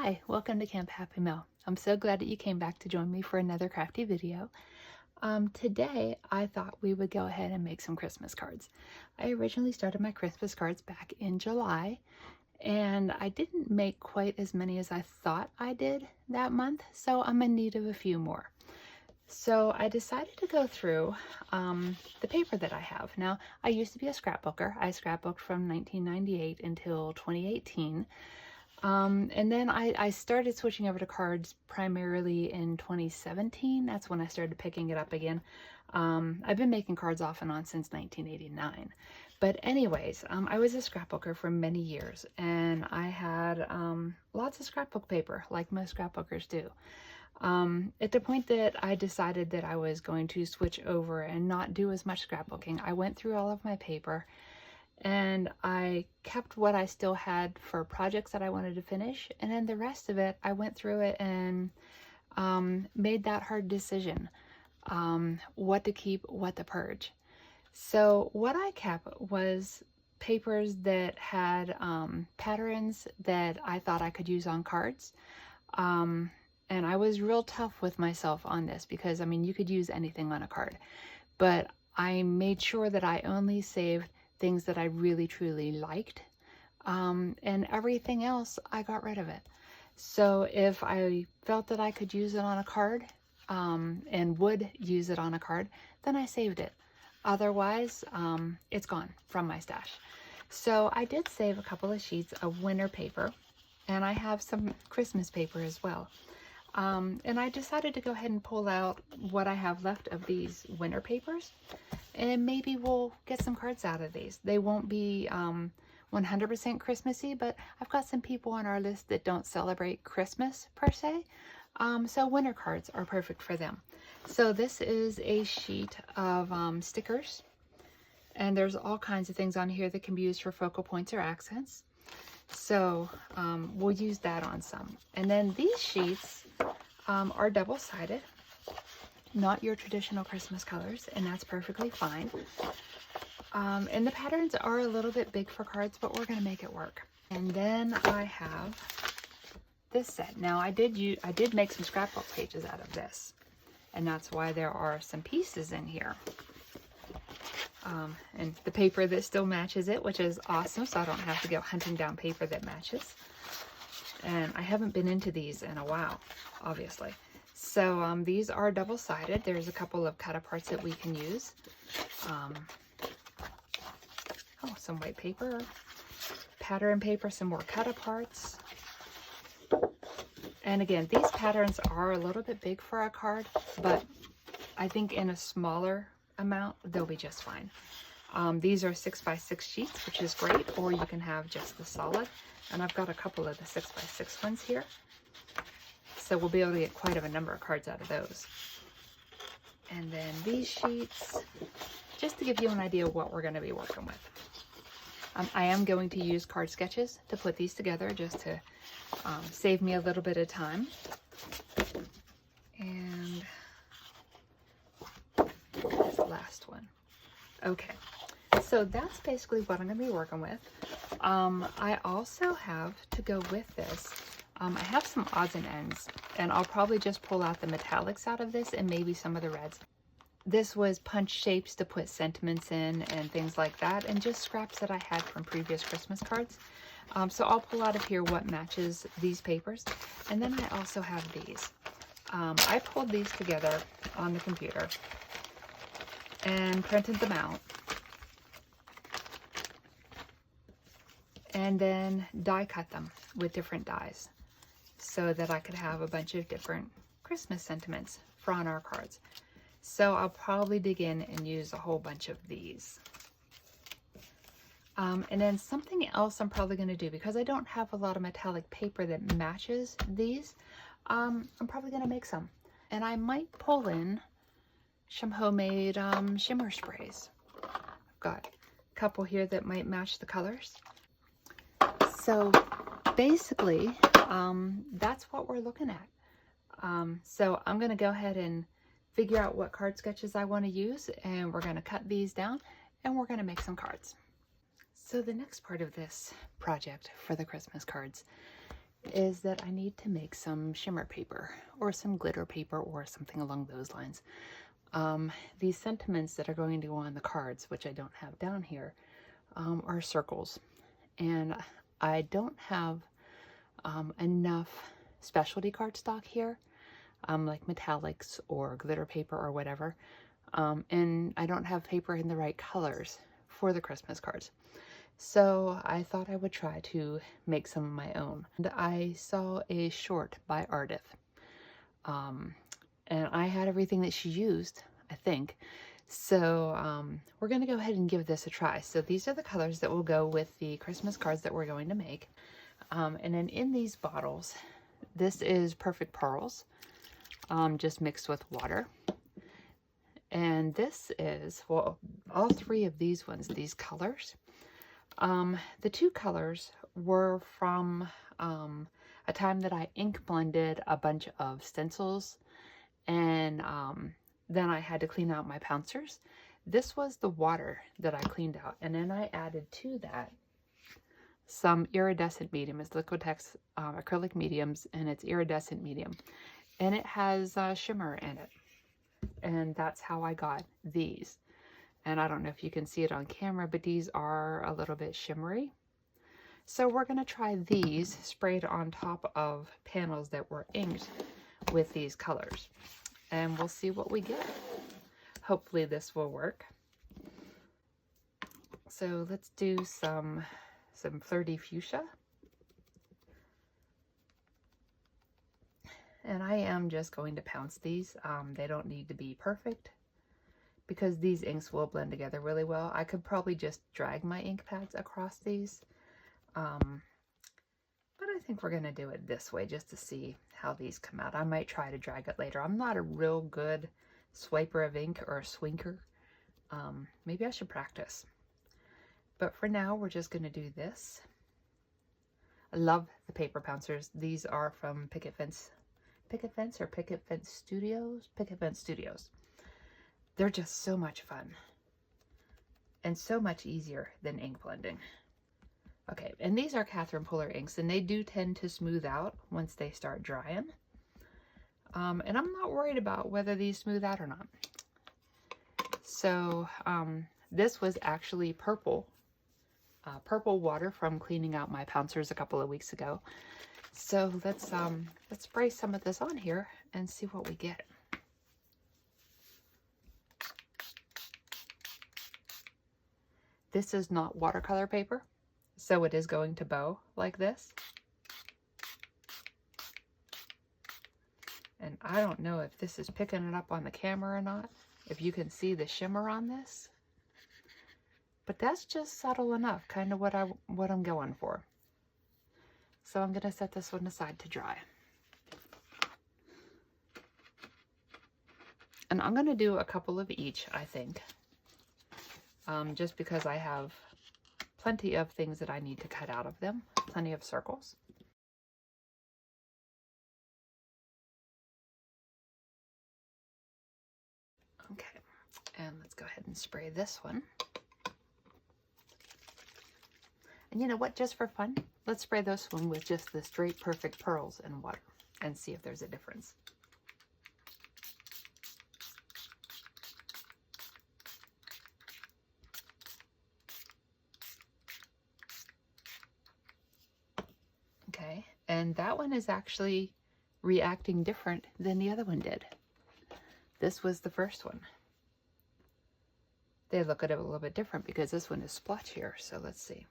Hi, welcome to Camp Happy Mail. I'm so glad that you came back to join me for another crafty video. Today I thought we would go ahead and make some Christmas cards. I originally started my Christmas cards back in July, and I didn't make quite as many as I thought I did that month, so I'm in need of a few more. So I decided to go through the paper that I have. Now, I used to be a scrapbooker. I scrapbooked from 1998 until 2018. And then I started switching over to cards primarily in 2017. That's when I started picking it up again. I've been making cards off and on since 1989. But anyways, I was a scrapbooker for many years, and I had lots of scrapbook paper, like most scrapbookers do. At the point that I decided that I was going to switch over and not do as much scrapbooking, I went through all of my paper and I kept what I still had for projects that I wanted to finish, and then the rest of it, I went through it and made that hard decision, what to keep, what to purge. So what I kept was papers that had patterns that I thought I could use on cards. And I was real tough with myself on this because, I mean, you could use anything on a card, but I made sure that I only saved things that I really truly liked, and everything else I got rid of it. So if I felt that I could use it on a card and would use it on a card, then I saved it. Otherwise, it's gone from my stash. So I did save a couple of sheets of winter paper, and I have some Christmas paper as well. And I decided to go ahead and pull out what I have left of these winter papers, and maybe we'll get some cards out of these. They won't be 100% Christmassy, but I've got some people on our list that don't celebrate Christmas per se, so winter cards are perfect for them. So this is a sheet of stickers, and there's all kinds of things on here that can be used for focal points or accents. So we'll use that on some. And then these sheets are double-sided, not your traditional Christmas colors, and that's perfectly fine. And the patterns are a little bit big for cards, but we're going to make it work. And then I have this set. Now I did make some scrapbook pages out of this, and that's why there are some pieces in here. And the paper that still matches it, which is awesome, so I don't have to go hunting down paper that matches. And I haven't been into these in a while, obviously. So these are double-sided. There's a couple of cut-aparts that we can use. Some white paper, pattern paper, some more cut-aparts. And again, these patterns are a little bit big for a card, but I think in a smaller amount, they'll be just fine. These are 6x6 sheets, which is great, or you can have just the solid. And I've got a couple of the 6x6 ones here. So we'll be able to get quite a number of cards out of those. And then these sheets, just to give you an idea of what we're going to be working with. I am going to use card sketches to put these together, just to save me a little bit of time. And that's the last one. Okay, so that's basically what I'm going to be working with. I also have, to go with this, I have some odds and ends, and I'll probably just pull out the metallics out of this and maybe some of the reds. This was punch shapes to put sentiments in and things like that, and just scraps that I had from previous Christmas cards. So I'll pull out of here what matches these papers. And then I also have these. I pulled these together on the computer and printed them out, and then die cut them with different dies so that I could have a bunch of different Christmas sentiments for on our cards. So I'll probably dig in and use a whole bunch of these. And then something else I'm probably going to do, because I don't have a lot of metallic paper that matches these, I'm probably going to make some. And I might pull in some homemade shimmer sprays. I've got a couple here that might match the colors. So basically, that's what we're looking at. So I'm going to go ahead and figure out what card sketches I want to use, and we're going to cut these down, and we're going to make some cards. So the next part of this project for the Christmas cards is that I need to make some shimmer paper or some glitter paper or something along those lines. These sentiments that are going to go on the cards, which I don't have down here, are circles. And I don't have enough specialty cardstock here, like metallics or glitter paper or whatever. And I don't have paper in the right colors for the Christmas cards. So I thought I would try to make some of my own. And I saw a short by Ardith. And I had everything that she used, I think. So we're going to go ahead and give this a try. So these are the colors that will go with the Christmas cards that we're going to make. And then in these bottles, this is Perfect Pearls, just mixed with water. And this is, well, all three of these ones, these colors. The two colors were from a time that I ink blended a bunch of stencils, and then I had to clean out my Pouncers. This was the water that I cleaned out, and then I added to that some iridescent medium. It's Liquitex acrylic mediums, and it's iridescent medium, and it has shimmer in it, and that's how I got these. And I don't know if you can see it on camera, but these are a little bit shimmery. So we're going to try these sprayed on top of panels that were inked with these colors, and we'll see what we get. Hopefully this will work. So let's do some Flirty Fuchsia. And I am just going to pounce these. They don't need to be perfect, because these inks will blend together really well. I could probably just drag my ink pads across these. But I think we're going to do it this way just to see how these come out. I might try to drag it later. I'm not a real good swiper of ink or a swinker. Maybe I should practice. But for now, we're just going to do this. I love the paper pouncers. These are from Picket Fence Studios? Picket Fence Studios. They're just so much fun and so much easier than ink blending. Okay, and these are Catherine Puller inks, and they do tend to smooth out once they start drying. And I'm not worried about whether these smooth out or not. So this was actually purple water from cleaning out my Pouncers a couple of weeks ago. So let's spray some of this on here and see what we get. This is not watercolor paper, so it is going to bow like this. And I don't know if this is picking it up on the camera or not, if you can see the shimmer on this. But that's just subtle enough, kind of what I'm going for. So I'm going to set this one aside to dry. And I'm going to do a couple of each, I think. Just because I have plenty of things that I need to cut out of them, plenty of circles. Okay, and let's go ahead and spray this one. And you know what, just for fun, let's spray this one with just the straight Perfect Pearls and water and see if there's a difference. Okay, and that one is actually reacting different than the other one did. This was the first one. They look at it a little bit different because this one is splotchier, so let's see.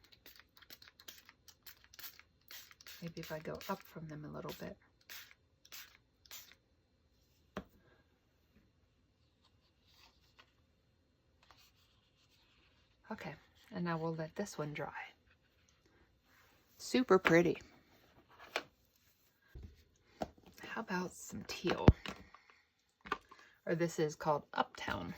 Maybe if I go up from them a little bit. Okay, and now we'll let this one dry. Super pretty. How about some teal? Or this is called Uptown.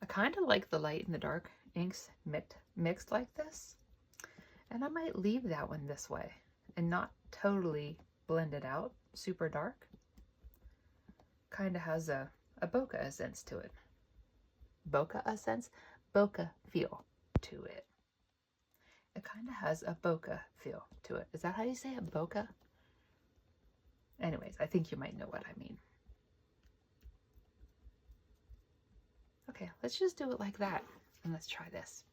I kind of like the light and the dark inks mixed like this. And I might leave that one this way and not totally blend it out super dark. Kind of has a bokeh essence to it. Bokeh essence? Bokeh feel to it. It kind of has a bokeh feel to it. Is that how you say it? Bokeh? Anyways, I think you might know what I mean. Okay, let's just do it like that. And let's try this.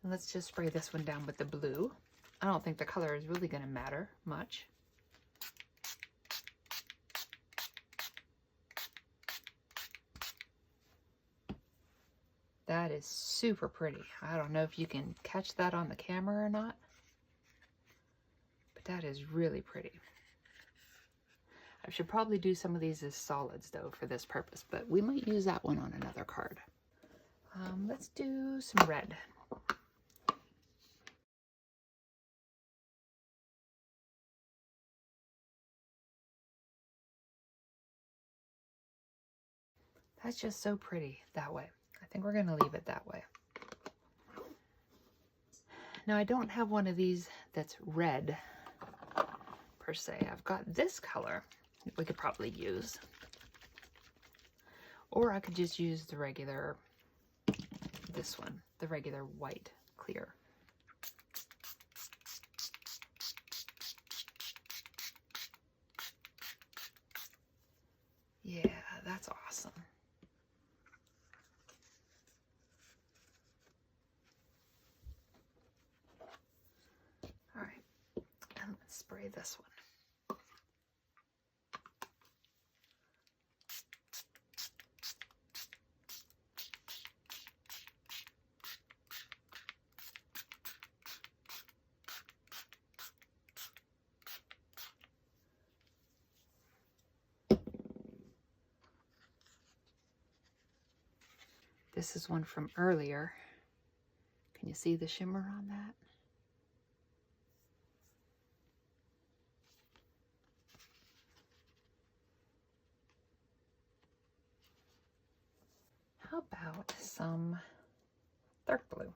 And let's just spray this one down with the blue. I don't think the color is really going to matter much. That is super pretty. I don't know if you can catch that on the camera or not, but that is really pretty. I should probably do some of these as solids though for this purpose, but we might use that one on another card. Let's do some red. That's just so pretty that way. I think we're going to leave it that way. Now I don't have one of these that's red per se. I've got this color that we could probably use. Or I could just use the regular, this one, the regular white clear. Yeah, that's awesome. All right, and let's spray this one. This is one from earlier. Can you see the shimmer on that? How about some dark blue?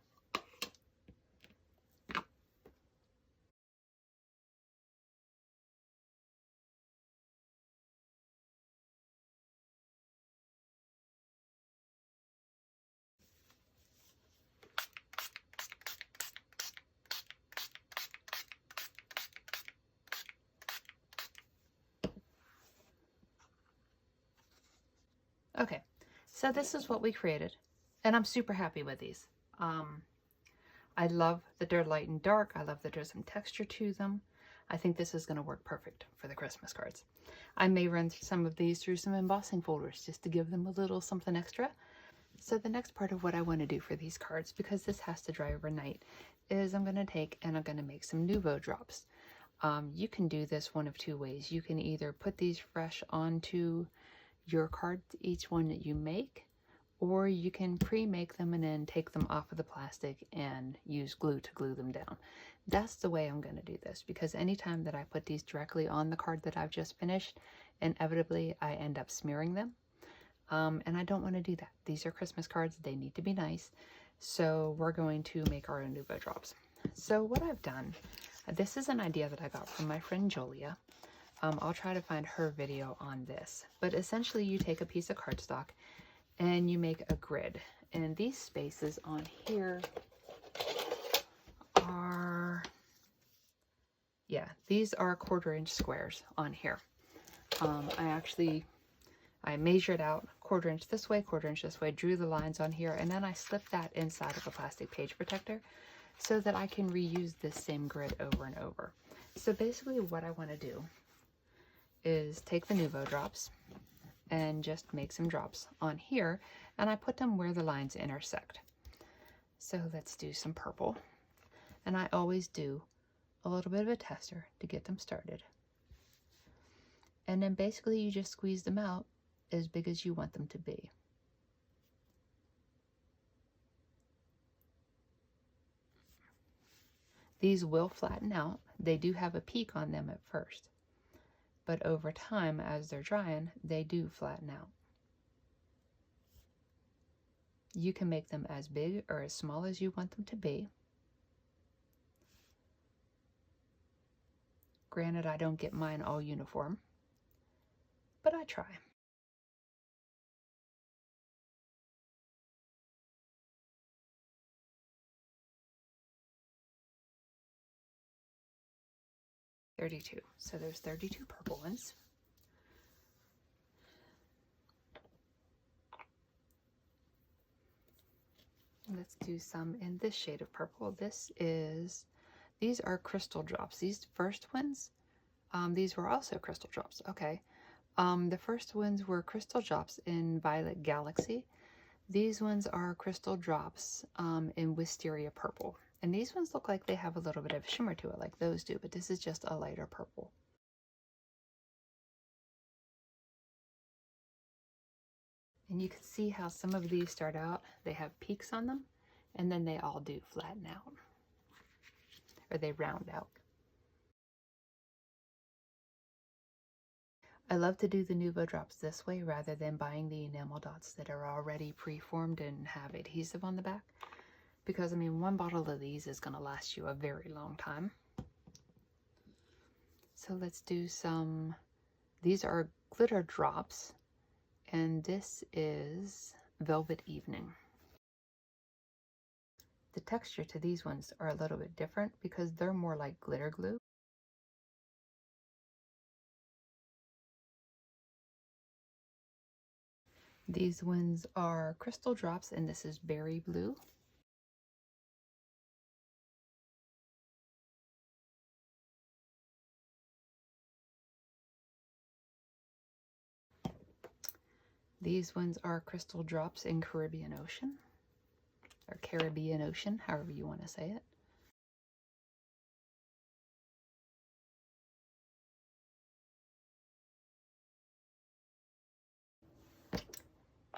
Okay, so this is what we created, and I'm super happy with these. I love that they're light and dark. I love that there's some texture to them. I think this is going to work perfect for the Christmas cards. I may run some of these through some embossing folders just to give them a little something extra. So the next part of what I want to do for these cards, because this has to dry overnight, is I'm going to take and I'm going to make some Nuvo Drops. You can do this one of two ways. You can either put these fresh onto your cards, each one that you make, or you can pre-make them and then take them off of the plastic and use glue to glue them down. That's the way I'm going to do this, because anytime that I put these directly on the card that I've just finished, inevitably I end up smearing them. And I don't want to do that. These are Christmas cards. They need to be nice. So we're going to make our own Nuvo Drops. So what I've done, this is an idea that I got from my friend Julia. I'll try to find her video on this. But essentially you take a piece of cardstock and you make a grid. And these spaces on here are, yeah, these are 1/4 inch squares on here. I measured out 1/4 inch this way, 1/4 inch this way, drew the lines on here, and then I slipped that inside of a plastic page protector so that I can reuse this same grid over and over. So basically what I want to do is take the Nuvo Drops and just make some drops on here, and I put them where the lines intersect. So let's do some purple, and I always do a little bit of a tester to get them started. And then basically you just squeeze them out as big as you want them to be. These will flatten out. They do have a peak on them at first, but over time, as they're drying, they do flatten out. You can make them as big or as small as you want them to be. Granted, I don't get mine all uniform, but I try. 32. So there's 32 purple ones. Let's do some in this shade of purple. These are crystal drops. These first ones, these were also crystal drops. Okay. The first ones were crystal drops in Violet Galaxy. These ones are crystal drops in Wisteria Purple. And these ones look like they have a little bit of shimmer to it like those do, but this is just a lighter purple. And you can see how some of these start out, they have peaks on them, and then they all do flatten out, or they round out. I love to do the Nuvo Drops this way rather than buying the enamel dots that are already preformed and have adhesive on the back. Because, I mean, one bottle of these is going to last you a very long time. So let's do some, these are glitter drops. And this is Velvet Evening. The texture to these ones are a little bit different because they're more like glitter glue. These ones are crystal drops, and this is Berry Blue. These ones are crystal drops in Caribbean Ocean, or Caribbean Ocean, however you want to say it.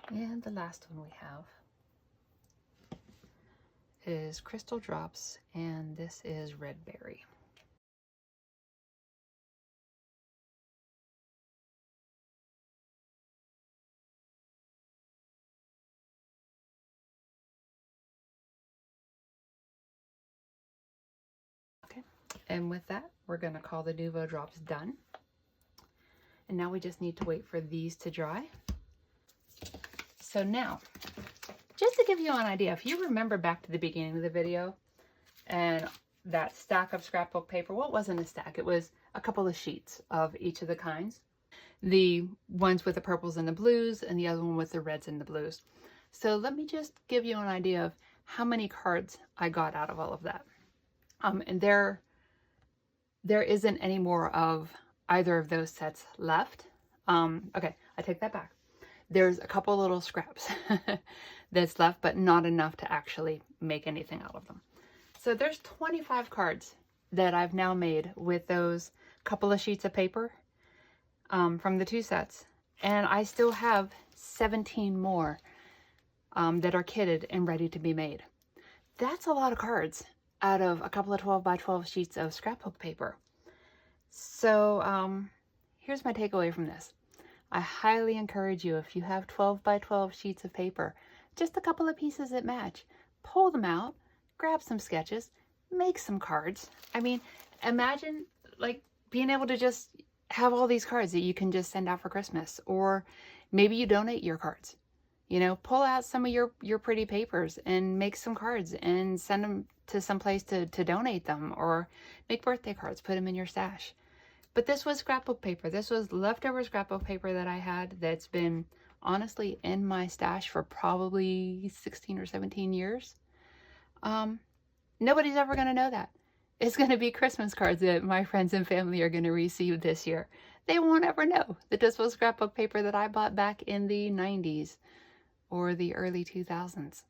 And the last one we have is crystal drops, and this is Red Berry. Okay, and with that, we're going to call the Nuvo Drops done. And now we just need to wait for these to dry. So now, just to give you an idea, if you remember back to the beginning of the video and that stack of scrapbook paper, well, it wasn't a stack, it was a couple of sheets of each of the kinds. The ones with the purples and the blues, and the other one with the reds and the blues. So let me just give you an idea of how many cards I got out of all of that. And there isn't any more of either of those sets left. Okay, I take that back. There's a couple little scraps that's left, but not enough to actually make anything out of them. So there's 25 cards that I've now made with those couple of sheets of paper from the two sets. And I still have 17 more that are kitted and ready to be made. That's a lot of cards out of a couple of 12 by 12 sheets of scrapbook paper. So here's my takeaway from this. I highly encourage you, if you have 12 by 12 sheets of paper, just a couple of pieces that match, pull them out, grab some sketches, make some cards. I mean, imagine like being able to just have all these cards that you can just send out for Christmas, or maybe you donate your cards. You know, pull out some of your pretty papers and make some cards and send them to some place to donate them, or make birthday cards, put them in your stash. But this was scrapbook paper. This was leftover scrapbook paper that I had that's been honestly in my stash for probably 16 or 17 years. Nobody's ever going to know that. It's going to be Christmas cards that my friends and family are going to receive this year. They won't ever know that this was scrapbook paper that I bought back in the 90s or the early 2000s.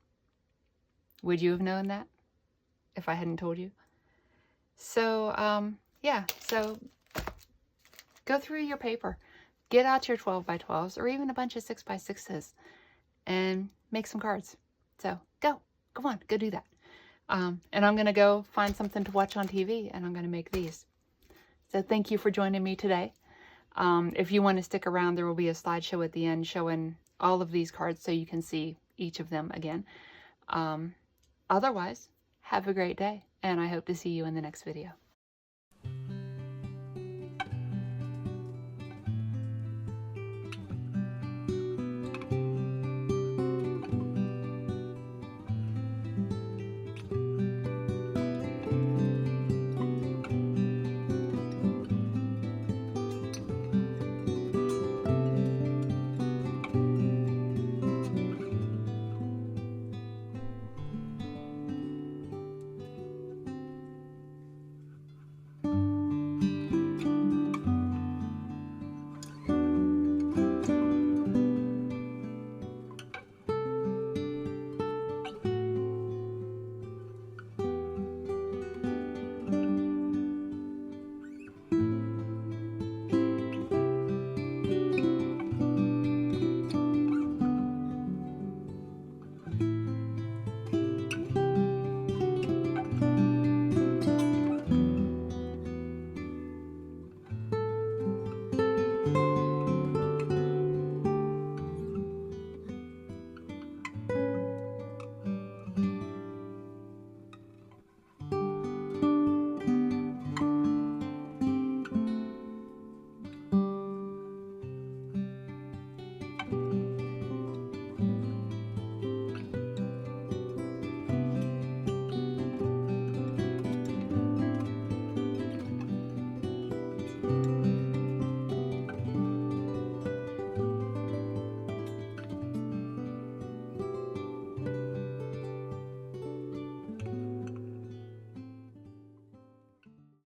Would you have known that if I hadn't told you? So, yeah, so go through your paper, get out your 12 by 12s or even a bunch of 6 by 6s and make some cards. So go on, go do that. And I'm going to go find something to watch on TV, and I'm going to make these. So thank you for joining me today. If you want to stick around, there will be a slideshow at the end showing all of these cards so you can see each of them again. Otherwise, have a great day, and I hope to see you in the next video.